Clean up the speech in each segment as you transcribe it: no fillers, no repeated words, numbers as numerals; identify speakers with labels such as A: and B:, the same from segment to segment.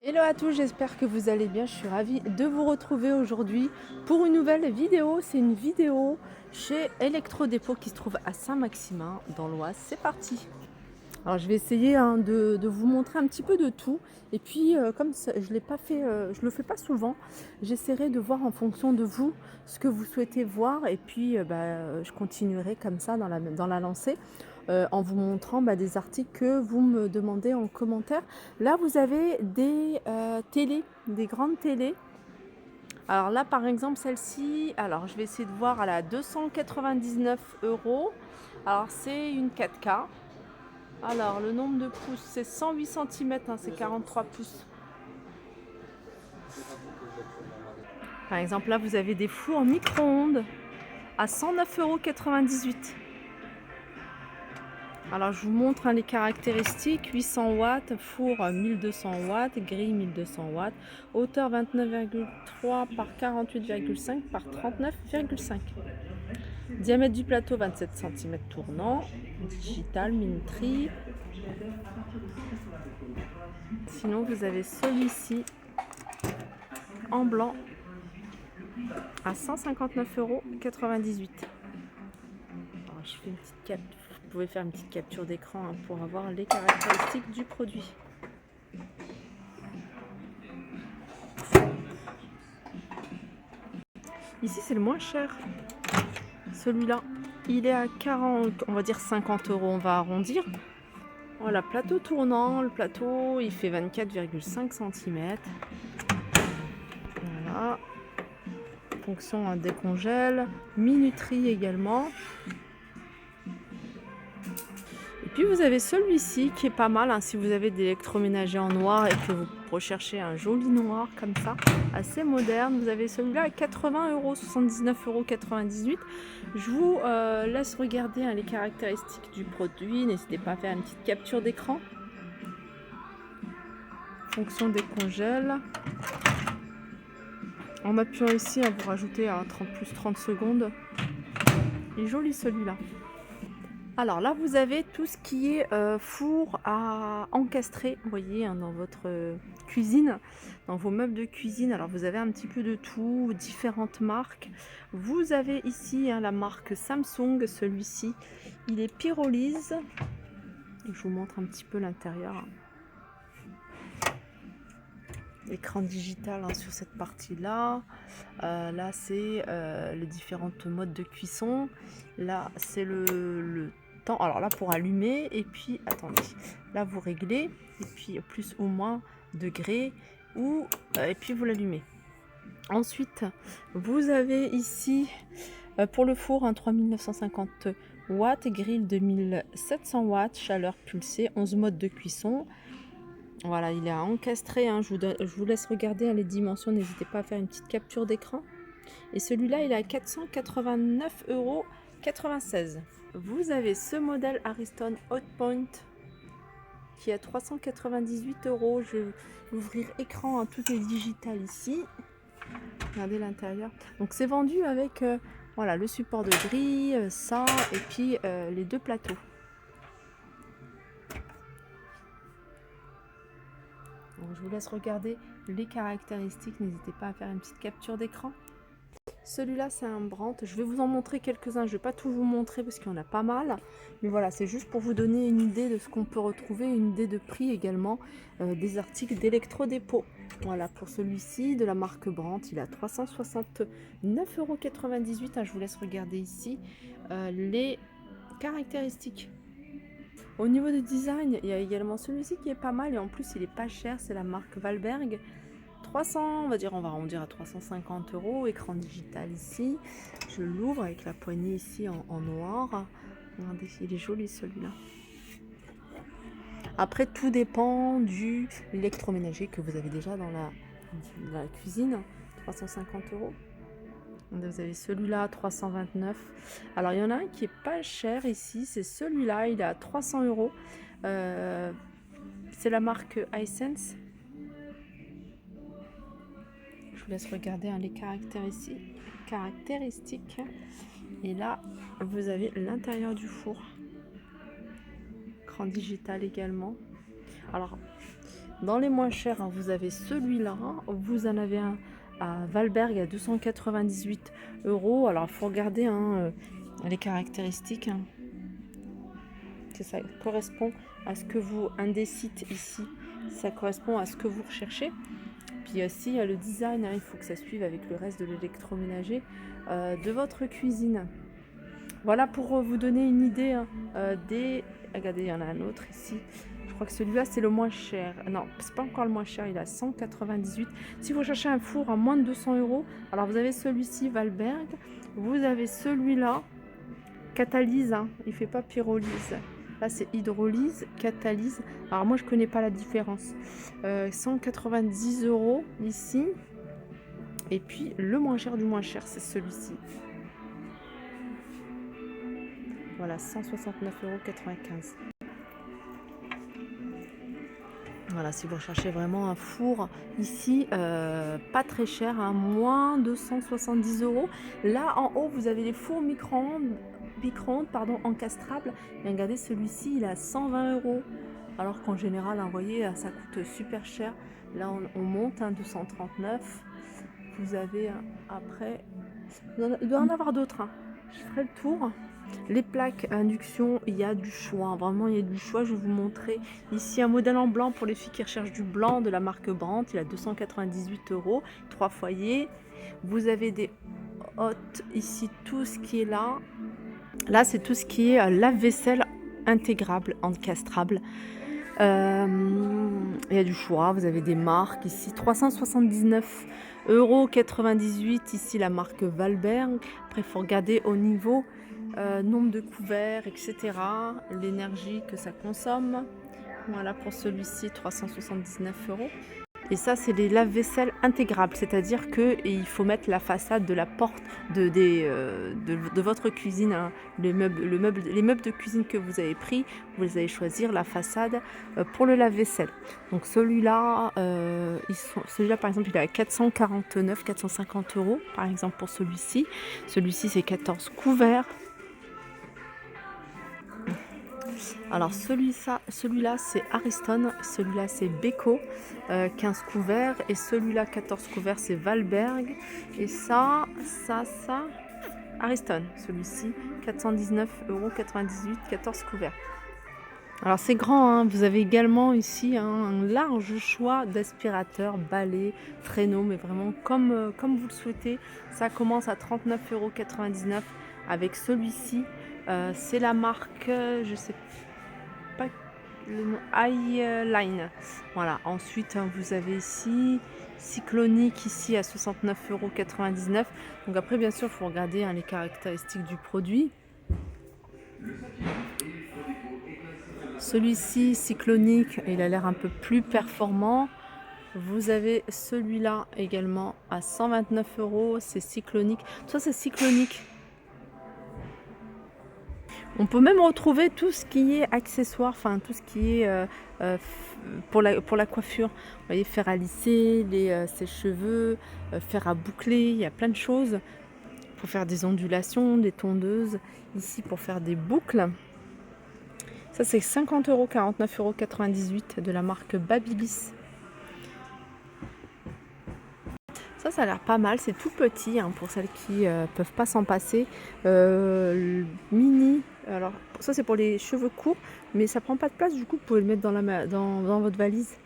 A: Hello à tous, j'espère que vous allez bien. Je suis ravie de vous retrouver aujourd'hui pour une nouvelle vidéo. C'est une vidéo chez Electrodépôt qui se trouve à Saint-Maximin dans l'Oise. C'est parti. Alors je vais essayer de vous montrer un petit peu de tout. Et puis comme ça, je l'ai pas fait, je le fais pas souvent, j'essaierai de voir en fonction de vous ce que vous souhaitez voir. Et puis je continuerai comme ça dans la lancée. En vous montrant des articles que vous me demandez en commentaire. Là, vous avez des télés, des grandes télés. Alors là, par exemple, celle-ci, alors je vais essayer de voir, elle a 299 euros. Alors c'est une 4K. Alors le nombre de pouces, c'est 108 cm, c'est 43 pouces. Par exemple, là, vous avez des fours micro-ondes à 109,98 €. Alors je vous montre les caractéristiques. 800 watts, four 1200 watts, grille 1200 watts, hauteur 29,3 par 48,5 par 39,5. Diamètre du plateau 27 cm tournant, digital, minuterie. Sinon vous avez celui-ci en blanc à 159,98 €. Alors je fais une petite capture. Vous pouvez faire une petite capture d'écran pour avoir les caractéristiques du produit. Ici c'est le moins cher. Celui-là, il est à 40, on va dire 50 euros, on va arrondir. Voilà, plateau tournant. Le plateau, il fait 24,5 cm. Voilà. Fonction décongèle. Minuterie également. Et puis vous avez celui-ci qui est pas mal si vous avez des électroménagers en noir et que vous recherchez un joli noir comme ça, assez moderne. Vous avez celui-là à 80 euros, 79,98 €. Je vous laisse regarder les caractéristiques du produit. N'hésitez pas à faire une petite capture d'écran. Fonction décongèle. En appuyant ici, vous rajoutez à 30 plus 30 secondes. Il est joli celui-là. Alors là, vous avez tout ce qui est four à encastrer, vous voyez, dans votre cuisine, dans vos meubles de cuisine. Alors vous avez un petit peu de tout, différentes marques. Vous avez ici la marque Samsung, celui-ci, il est pyrolyse. Je vous montre un petit peu l'intérieur. Écran digital sur cette partie-là. Là, c'est les différentes modes de cuisson. Là, c'est le temps. Alors là, pour allumer. Et puis, attendez. Là, vous réglez. Et puis, plus ou moins degrés. Et puis, vous l'allumez. Ensuite, vous avez ici, pour le four, un 3950 watts. Grille 2700 watts. Chaleur pulsée. 11 modes de cuisson. Voilà, il est à encastrer. Je vous laisse regarder les dimensions. N'hésitez pas à faire une petite capture d'écran. Et celui-là, il est à 489,96 €. Vous avez ce modèle Ariston Hotpoint qui est à 398 €. Je vais ouvrir écran, tout est digital ici. Regardez l'intérieur. Donc c'est vendu avec voilà, le support de grille, ça, et puis les deux plateaux. Donc, je vous laisse regarder les caractéristiques. N'hésitez pas à faire une petite capture d'écran. Celui-là, c'est un Brandt. Je vais vous en montrer quelques-uns. Je ne vais pas tout vous montrer parce qu'il y en a pas mal. Mais voilà, c'est juste pour vous donner une idée de ce qu'on peut retrouver, une idée de prix également des articles d'électrodépôt. Voilà, pour celui-ci, de la marque Brandt, il est à 369,98 €. Je vous laisse regarder ici les caractéristiques. Au niveau du design, il y a également celui-ci qui est pas mal et en plus il est pas cher, c'est la marque Valberg. 300, on va arrondir à 350 €, écran digital ici. Je l'ouvre avec la poignée ici en noir. Regardez, il est joli celui-là. Après, tout dépend du électroménager que vous avez déjà dans la cuisine. 350 €. Vous avez celui-là, 329. Alors, il y en a un qui est pas cher ici, c'est celui-là, il est à 300 €. C'est la marque iSense. Je vous laisse regarder les caractéristiques. Et là, vous avez l'intérieur du four. Écran digital également. Alors, Dans les moins chers, hein, vous avez celui-là. Vous en avez un à Valberg à 298 €. Alors, il faut regarder hein, les caractéristiques. Hein. Ça correspond à ce que vous... Un des sites ici, ça correspond à ce que vous recherchez. Puis aussi, le design, hein, il faut que ça suive avec le reste de l'électroménager de votre cuisine. Voilà pour vous donner une idée hein, des... Regardez, il y en a un autre ici. Je crois que celui-là, c'est le moins cher. Non, c'est pas encore le moins cher, il est à 198. Si vous cherchez un four à moins de 200 €, alors vous avez celui-ci, Valberg. Vous avez celui-là, catalyse, hein, il fait pas pyrolyse. Là, c'est hydrolyse, catalyse. Alors moi, je connais pas la différence. 190 € ici. Et puis, le moins cher du moins cher, c'est celui-ci. Voilà, 169,95 €. Voilà, si vous recherchez vraiment un four ici, pas très cher, hein, moins de 170 €. Là, en haut, vous avez les fours micro-ondes, pardon, encastrables. Et regardez, celui-ci, il est à 120 €. Alors qu'en général, hein, vous voyez, ça coûte super cher. Là, on monte, hein, 239. Vous avez après... Il doit y en avoir d'autres. Hein. Je ferai le tour. Les plaques induction, il y a du choix, vraiment il y a du choix. Je vais vous montrer ici un modèle en blanc pour les filles qui recherchent du blanc de la marque Brandt. Il a 298 €, 3 foyers. Vous avez des hôtes ici, tout ce qui est là. Là, c'est tout ce qui est lave-vaisselle intégrable, encastrable. Il y a du choix, vous avez des marques ici, 379,98 € ici la marque Valberg. Après, il faut regarder au niveau nombre de couverts, etc. L'énergie que ça consomme. Voilà pour celui-ci, 379 €. Et ça, c'est les lave-vaisselle intégrables, c'est-à-dire qu'il faut mettre la façade de la porte de votre cuisine, hein. Les meubles de cuisine que vous avez pris, vous allez choisir la façade pour le lave-vaisselle. Donc celui-là, par exemple, il est à 449, 450 € par exemple pour celui-ci. Celui-ci, c'est 14 couverts. Alors celui-là c'est Ariston, celui-là c'est Beko, 15 couverts, et celui-là 14 couverts c'est Valberg, et ça, Ariston, celui-ci 419,98 €, 14 couverts. Alors c'est grand, hein. Vous avez également ici un large choix d'aspirateurs, balais, traîneaux, mais vraiment comme vous le souhaitez. Ça commence à 39,99 € avec celui-ci. C'est la marque, je sais pas le nom, Highline. Voilà. Ensuite, hein, vous avez ici Cyclonic ici à 69,99 €. Donc après, bien sûr, il faut regarder hein, les caractéristiques du produit. Celui-ci, Cyclonic, il a l'air un peu plus performant. Vous avez celui-là également à 129 €. C'est Cyclonic. Ça, c'est Cyclonic. On peut même retrouver tout ce qui est accessoire, enfin tout ce qui est pour la coiffure. Vous voyez, fer à lisser, les sèche-cheveux, fer à boucler, il y a plein de choses pour faire des ondulations, des tondeuses. Ici pour faire des boucles. Ça c'est 50 €, 49,98 € de la marque Babyliss. Ça a l'air pas mal, c'est tout petit hein, pour celles qui peuvent pas s'en passer. Mini, alors ça c'est pour les cheveux courts, mais ça prend pas de place, du coup vous pouvez le mettre dans votre valise.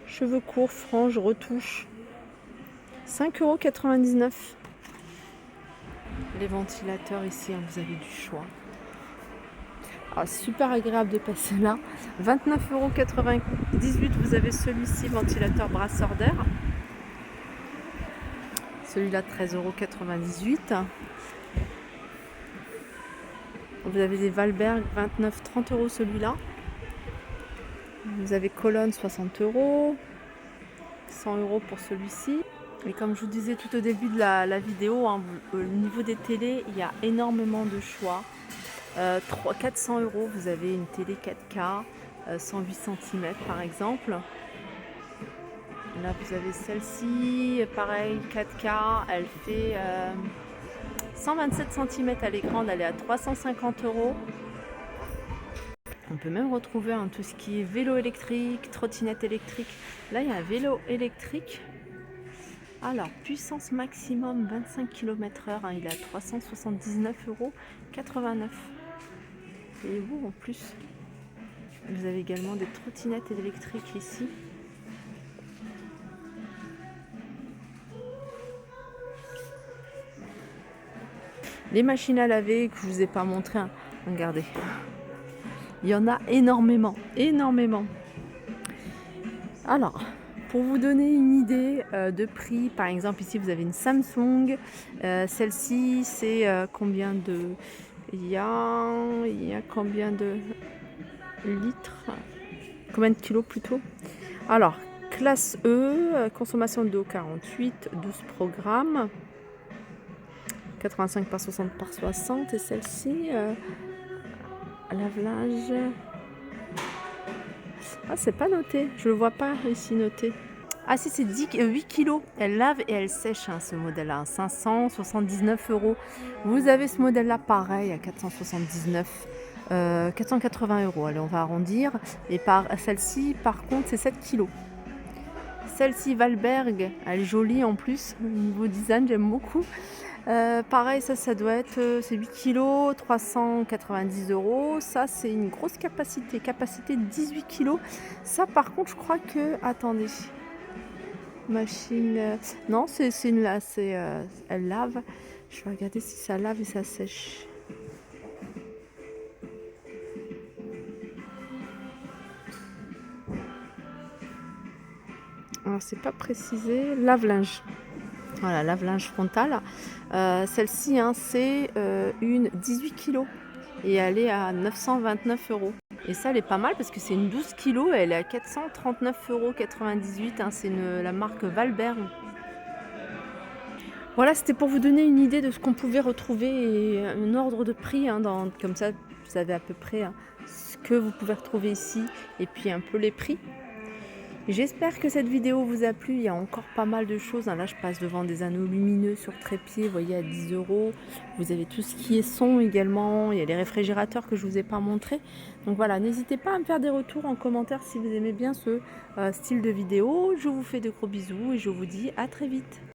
A: Cheveux courts, franges, retouches, 5,99 €. Les ventilateurs ici, hein, vous avez du choix. Alors, super agréable de passer là. 29,98 €, vous avez celui-ci, ventilateur brasseur d'air. Celui-là, 13,98 €. Vous avez des Valberg, 29-30 € celui-là. Vous avez Colonne, 60 €. 100 € pour celui-ci. Et comme je vous disais tout au début de la vidéo, hein, au niveau des télés, il y a énormément de choix. 400 €, vous avez une télé 4K, 108 cm par exemple. Là vous avez celle-ci, pareil 4K, elle fait 127 cm, elle est grande, elle est à 350 €. peut même retrouver tout ce qui est vélo électrique, trottinette électrique. Là, il y a un vélo électrique. Alors, puissance maximum 25 km/h, il est à 379,89 €. Et vous, en plus, vous avez également des trottinettes électriques ici. Les machines à laver que je vous ai pas montré, hein. Regardez, il y en a énormément, énormément. Alors, pour vous donner une idée de prix, par exemple ici vous avez une Samsung, celle-ci c'est combien de... il y a combien de litres, combien de kilos plutôt. Alors, classe E, consommation d'eau 48, 12 programmes, 85 par 60 par 60, et celle-ci, lave-linge... Ah, c'est pas noté, je le vois pas ici noté. Ah si, c'est 8 kilos. Elle lave et elle sèche, hein, ce modèle-là, 579 €. Vous avez ce modèle-là pareil à 479, 480 €. Allez, on va arrondir. Et celle-ci, par contre, c'est 7 kilos. Celle-ci, Valberg, elle est jolie en plus. Au niveau design, j'aime beaucoup. Pareil, ça doit être, c'est 8 kg, 390 €. Ça, c'est une grosse capacité de 18 kg. Ça, par contre, je crois que... Attendez. Machine... non, c'est une... Là, elle lave. Je vais regarder si ça lave et ça sèche. Alors, c'est pas précisé. Lave-linge. Voilà, lave-linge frontal. Celle-ci, hein, c'est une 18 kg et elle est à 929 €. Et ça, elle est pas mal parce que c'est une 12 kg et elle est à 439,98 €. Hein, c'est la marque Valberg. Voilà, c'était pour vous donner une idée de ce qu'on pouvait retrouver et un ordre de prix. Hein, comme ça, vous savez à peu près, hein, ce que vous pouvez retrouver ici et puis un peu les prix. J'espère que cette vidéo vous a plu. Il y a encore pas mal de choses. Là, je passe devant des anneaux lumineux sur trépied, vous voyez, à 10 €. Vous avez tout ce qui est son également. Il y a les réfrigérateurs que je ne vous ai pas montré. Donc voilà, n'hésitez pas à me faire des retours en commentaire si vous aimez bien ce style de vidéo. Je vous fais de gros bisous et je vous dis à très vite.